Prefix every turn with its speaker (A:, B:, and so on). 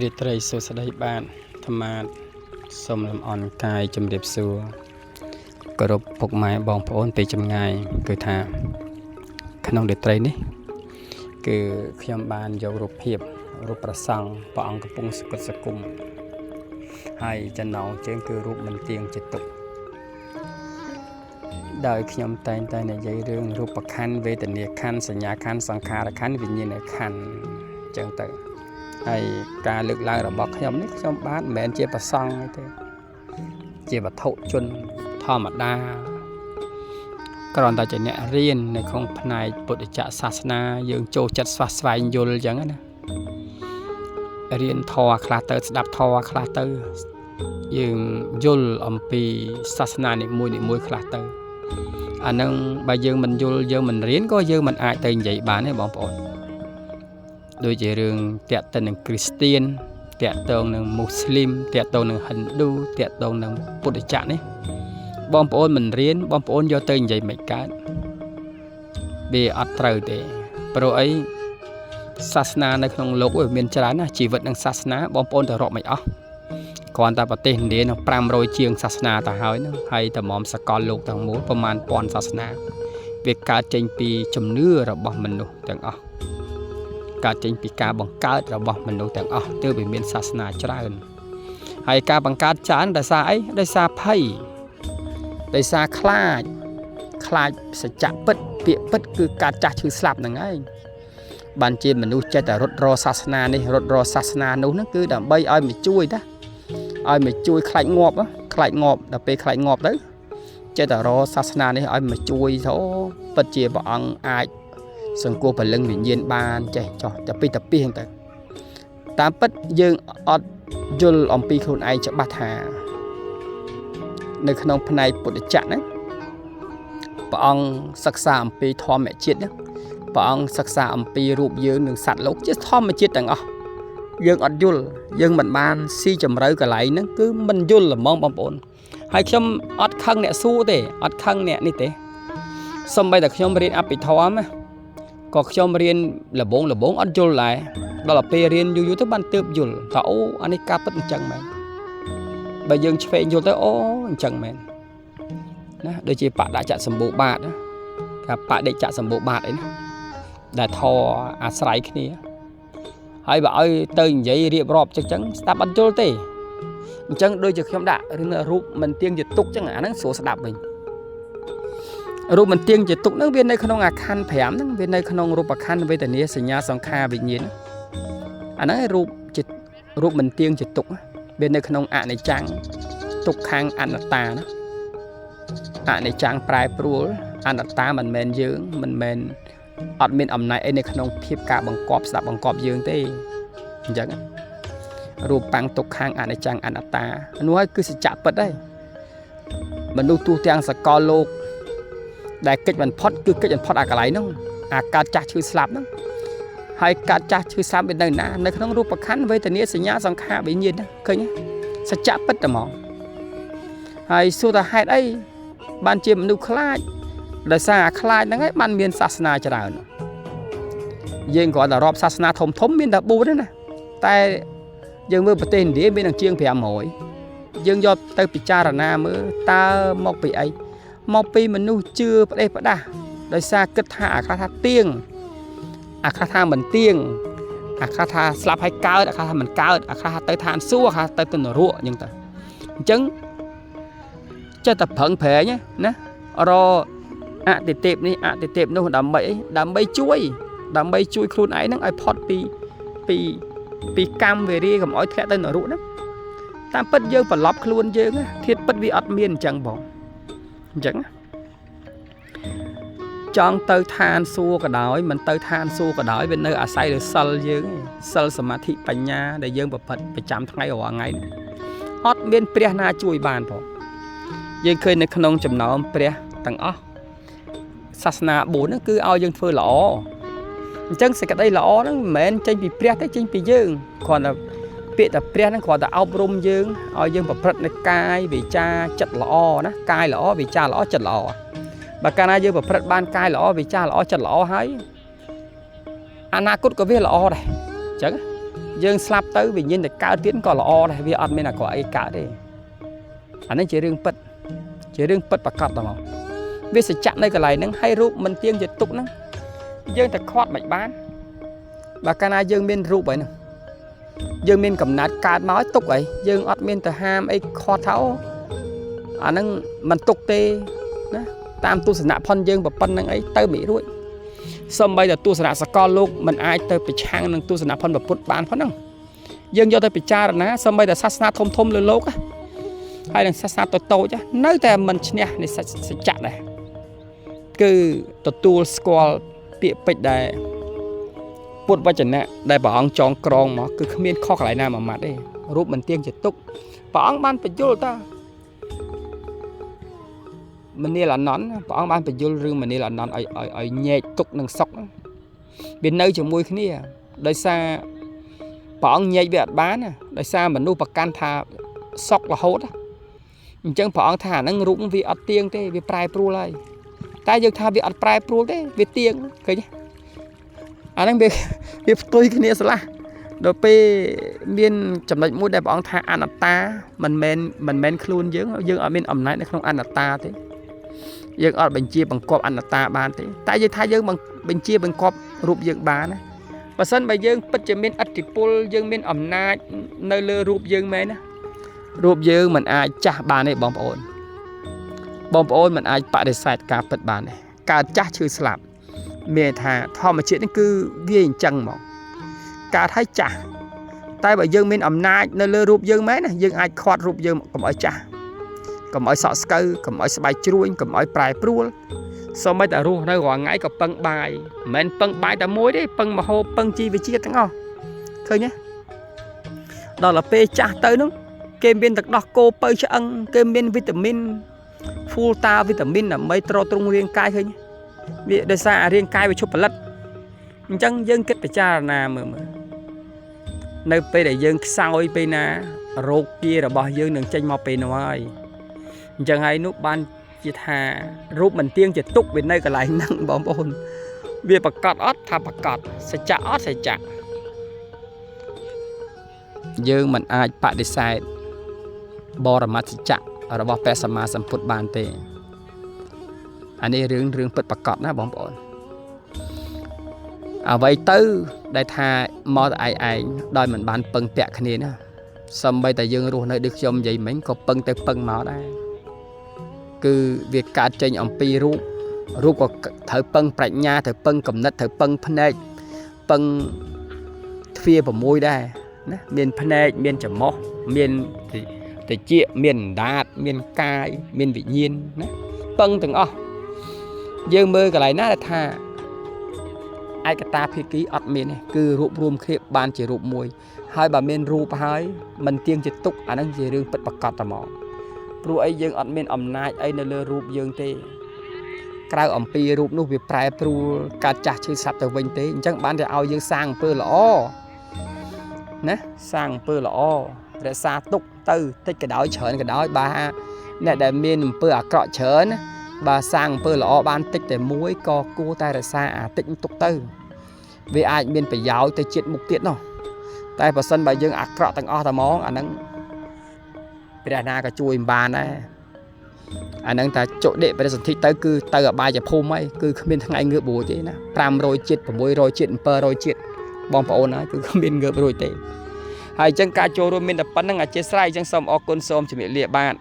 A: រីត្រីសុស្ដីបានធម្មតាសូមលំអរកាយជំរាបសួរគោរពពុកម៉ែបងប្អូនពីចម្ងាយគឺថាក្នុងរីត្រីនេះគឺខ្ញុំបានយករូបភាពរូបប្រសង់ព្រះអង្គកំពុងសក្តិសគុំហើយចំណងជើងគឺរូបមិនទៀងចិត្តទុកដោយខ្ញុំតែងតែនិយាយរឿងរូបខណ្ឌវេទនាខណ្ឌសញ្ញាខណ្ឌសង្ខារខណ្ឌវិញ្ញាណខណ្ឌអញ្ចឹងទៅហើយការលើកឡើងរបស់ខ្ញុំនេះខ្ញុំបានមិនមែនជាប្រសង់ទេជាវត្ថុជនធម្មតាគ្រាន់តែជាអ្នករៀននៅក្នុងផ្នែកពុទ្ធចក្រសាសនាយើងចូលចិត្តស្វះស្វែងយល់អញ្ចឹងណារៀនធម៌ខ្លះទៅស្ដាប់ធម៌ខ្លះទៅយើងយល់អំពីសាសនានីមួយខ្លះទៅអានឹងបើយើងមិនយល់យើងមិនរៀនក៏យើងមិនអាចទៅនិយាយបានទេបងប្អូនដូចជារឿងតាក់ទងនឹងគ្រីស្ទៀនតាក់ទងនឹងមូស្លីមតាក់ទងនឹងហិណ្ឌូតាក់ទងនឹងពុទ្ធចក្រនេះបងប្អូនមិនរៀនបងប្អូនយកទៅនិយាយមិនកើតវាអត់ត្រូវទេព្រោះអីសាសនានៅក្នុងលោកវាមានច្រើនណាស់ជីវិតនិងសាសនាបងប្អូនទៅរាប់មិនអស់គ្រាន់តែប្រទេសឥណ្ឌានឹង500ជាងសាសនាទៅហើយហ្នឹងហើយតម្រាំសកលលោកទាំងមូលប្រមាណ1000សាសនាវាកើតចេញពីជំនឿរបស់មនុស្សទាំងអស់កើតចេញពីការបង្កើតរបស់មនុស្សទាំងអស់ទើបវាមានសាសនាច្រើនហើយការបង្កើតច្រើនដោយសារអីដោយសារភ័យដោយសារខ្លាចសច្ចៈពិតពាក្យពិតគឺការចាស់ឈឺស្លាប់ហ្នឹងឯងបានជាមនុស្សចេះតែរត់រសាសនានេះរត់រសាសនានោះហ្នឹងគឺដើម្បីឲ្យមកជួយតាឲ្យមកជួយខ្លាចងាប់ដល់ពេលខ្លាចងាប់ទៅចេះតែរសាសនានេះឲ្យមកជួយទៅពិតជាព្រះអង្គអាចសង្គមពលឹងវិញ្ញាណបានចេះចោះតែពីហ្នឹងទៅតាមពិតយើងអត់យល់អំពីខ្លួនឯងច្បាស់ថានៅក្នុងផ្នែកពុទ្ធចក្រហ្នឹងព្រះអង្គសិក្សាអំពីធម្មជាតិហ្នឹងព្រះអង្គសិក្សាអំពីរូបយើងនិងសត្វលោកជាធម្មជាតិទាំងអស់យើងអត់យល់យើងមិនបានស៊ីជម្រៅកន្លែងហ្នឹងគឺមិនយល់ហ្មងបងប្អូនហើយខ្ញុំអត់ខឹងអ្នកសួរទេអត់ខឹងអ្នកនេះទេសូម្បីតែខ្ញុំរៀនអភិធម្មក៏ខ្ញុំរៀនលបងអត់យល់ដែរដល់ពេលរៀនយូរទៅបានទើបយល់ថាអូអានេះការពិតអញ្ចឹងមែនបើយើងឆ្វេងយល់ទៅអូអញ្ចឹងមែនណាដូចជាបដិចសម្បូរបាទណាការបដិចសម្បូរបាទអីណាដែលធរអាស្រ័យគ្នាហើយបើឲ្យទៅនិយាយរៀបរាប់ចឹងស្ដាប់អត់យល់ទេអញ្ចឹងដូចជាខ្ញុំដាក់រឿងរូបមិនទៀងជាទុកចឹងអាហ្នឹងស្រួលស្ដាប់វិញរូបមិនទៀងជាទុកហ្នឹងវានៅក្នុងអាខណ្ឌ5ហ្នឹងវានៅក្នុងរូបខណ្ឌវេទនាសញ្ញាសង្ខារវិញ្ញាណអាហ្នឹងរូបមិនទៀងជាទុកវានៅក្នុងអនិច្ចំទុក្ខំអនត្តាណាអនិច្ចំប្រែប្រួលអនត្តាមិនមែនយើងមិនមែនអត់មានអំណាចអីនៅក្នុងភាពការបង្កប់ស្ដាប់បង្កប់យើងទេអញ្ចឹងរូបបាំងទុក្ខំអនិច្ចំអនត្តានោះហើយគឺសច្ចៈពិតហើយមនុស្សទូទាំងសកលលោកដែលកិច្ចបំផុតគឺកិច្ចបំផុតអាកន្លែងហ្នឹងអាកើតចាស់ឈឺស្លាប់ហ្នឹងហើយកើតចាស់ឈឺស្លាប់វានៅណានៅក្នុងរូបខណ្ឌវេទនាសញ្ញាសង្ខារវិញ្ញាណហ្នឹងឃើញសច្ចៈពិតតែហ្មងហើយសួរថាហេតុអីបានជាមនុស្សខ្លាចដោយសារអាខ្លាចហ្នឹងឯងបានមានសាសនាច្រើនយើងគ្រាន់តែរាប់សាសនាធំមានតែ4ទេណាតែយើងមើលប្រទេសឥណ្ឌាមានដល់ជាង500យើងយកទៅពិចារណាមើលតើមកពីអីមកពីមនុស្សជឿផ្ដេសផ្ដាស់ដោយសារគិតថាអាខ្លះថាទៀងអាខ្លះថាមិនទៀងអាខ្លះថាស្លាប់ហើយកើតអាខ្លះថាមិនកើតអាខ្លះថាទៅឋានសួគ៌អាខ្លះទៅនរកអញ្ចឹងទៅអញ្ចឹងចេះតែប្រឹងប្រែងណារអតិទេពនេះអតិទេពនោះដើម្បីអីដើម្បីជួយខ្លួនឯងហ្នឹងឲ្យផុតពីកម្មវេរាកុំឲ្យធ្លាក់ទៅនរកហ្នឹងតាមពិតយើងប្រឡប់ខ្លួនយើងធាតុពិតវាអត់មានអញ្ចឹងបងអញ្ចឹងចង់ទៅឋានសួគ៌ក៏ដោយមិនទៅឋានសួគ៌ក៏ដោយវានៅអាស្រ័យលើសិលយើងសិលសមាធិបញ្ញាដែលយើងប្រព្រឹត្តប្រចាំថ្ងៃរាល់ថ្ងៃអត់មានព្រះណាជួយបានផងយើងឃើញនៅក្នុងចំណោមព្រះទាំងអស់សាសនា4ហ្នឹងគឺឲ្យយើងធ្វើល្អអញ្ចឹងសេចក្តីល្អហ្នឹងមិនមែនចេញពីព្រះទេចេញពីយើងគ្រាន់តែពាក្យតែព្រះហ្នឹងគ្រាន់តែអប់រំយើងឲ្យយើងប្រព្រឹត្តនៅកាយវាចាចិត្តល្អណាកាយល្អវាចាល្អចិត្តល្អបើកាលណាយើងប្រព្រឹត្តបានកាយល្អវាចាល្អចិត្តល្អហើយអនាគតក៏វាល្អដែរអញ្ចឹង dương slap tới vì nhìn để cao tiến còn là o này vì ăn bên là có ai cả đi anh ấy chỉ riêng bật bạc cọt mà vì sự chặn đây cái này nó hay rụp mình tiên dịch tục nó dương ta khoát mạch bán và cana dương bên rụp vậy nè dương bên cầm nát cát máu tục vậy dương ọt bên từ ham ấy kho tháo anh nó mình tục tê tam tu sanh phun dương và phân năng ấy tới mỹ rồi xong bây giờ tu sanh sạc con lúc mình ai tới bị trang năng tu sanh phun và put bán phun năng dương do tới bị cha rồi ná xong bây giờ sát na thôm lên lốc á hay là sát na tôi chứ nơi ta mình nè này sẽ chặt này cứ tu squall bị bịch đây put vào chân nè đây bảo ông chọn còng mà cứ không biết khó lại nào mà mặt đi rút mình tiên chỉ túc bảo ông ban phải vô ta mình đi là nón bảo ông ban phải vô rừng mình đi là nón ở nhẹ túc nâng sọc bên nơi chừng môi cái này đời xa bảo ông nhẹ bị bán nè đời xa mình nuôi bạc can thà sọc là hốt á chẳng bảo ông thà nâng rụng vì ăn tiền thế vì prai pru lại ta giờ thà vì ăn prai pru thế vì tiền cái anh đang biết tôi cái này là đối với miền chậm lại mua để bọn thà ăn ta mình men luôn dương ở bên ẩm này nó không ăn ta thế dương ở bên chia bằng cọp ăn ta bán thế tại vì thay dương bằng bên chia bằng cọp rụp dương bán này và sân bài dương bất chợt bên attribute dương bên ẩm này nơi lơ rụp dương mấy nè rụp dương mình ai chả bán này bom ôn mình ai bạn để sai cả bật bán này cả chả chưa sạp mẹ thà thò mà chuyện cứ viên chẳng mỏng cả thấy chả tay bởi dương bên ẩm nai nơi lơ rụp dương mấy nè dương ai khoát rụp dương cầm ở chả cầm ở sọ skơ cầm ở bài chuối cầm ở bài pruol sau mấy ta ru nơi gọi ngay cầm băng bài men băng bài ta muối đấy băng mà hô băng chi về chi cái ngon thôi nhé đó là p chả tới nó kem bên đặc đo cô pơ cho ăn kem bên vitamin full ta vitamin là mấy trâu trung riêng cai thôi nhé vì đời xa riêng cai về chụp lật chẳng dân kết phải cha là mà nơi pe để dân sao pe na rô kia là bao dân đừng tranh màu pe nói chẳng hay nút ban chỉ thà rút mình tiên chỉ túc bên đây cả lại nặng bom bồn vì bạc cọt ót thà bạc cọt sẽ chả ót sẽ chả dân mình ai bạn để sai bò là mắt chặt ở đó pe sama sắm phút bàn tê anh ấy rương bật bạc cọt na bom bồn vậy tư đại thà mò ai đòi mình bán pưng tẹt cái này nè xong bây tại dương luôn nơi được trong vậy mình có pưng tới pưng máu đây cứ việc cá trên ông pi ru có thở pưng bạch nha thở pưng cầm nứt thở pưng phê pưng phia vào môi đây miền phê miền chấm mỏ miền thì chia miền đạt miền cay miền vị nhiên pưng từng dương mơ cái này nó là thà ai cả ta phía ký ọt miền này cứ rụp rùm khép bàn chỉ rụp mùi hai bà miền rụp hai mình tiên chỉ túc anh đang chỉ riêng bật bạc cọt tầm mỏ rụp ấy dương ọt miền ẩm nai ấy nơi rụp dương tê cái ẩm pi rụp nút việc prai pru cả chả chơi sập từ vinh tê chẳng bán để ao dương sang pơ lõ nè sang pơ lõ để xa túc tư thích cái đói chởn cái đói ba nè để miền pơ à cọ chởn bà sang pơ lõ ban tích để muối co cô tay là xa tích tục tư vì ai miền phải giáo tới chuyện mục tiết nào tay vào sân bài dương cọ tăng o tầm món anh đang bây giờ cả chui bàn này anh đang ta chỗ đệ bây giờ thích tới cứ tới ở bài giờ phôm ấy cứ không biết thằng anh ngựa bùa thế nè pram rồi chết và muối rồi chuyện pơ rồi chuyện bom phổ nói cứ không biết ngựa rồi thế hai chân cá trôi rồi mình đập bắn đang ở trên sai chân sông o côn sông chỉ bị liệt bàn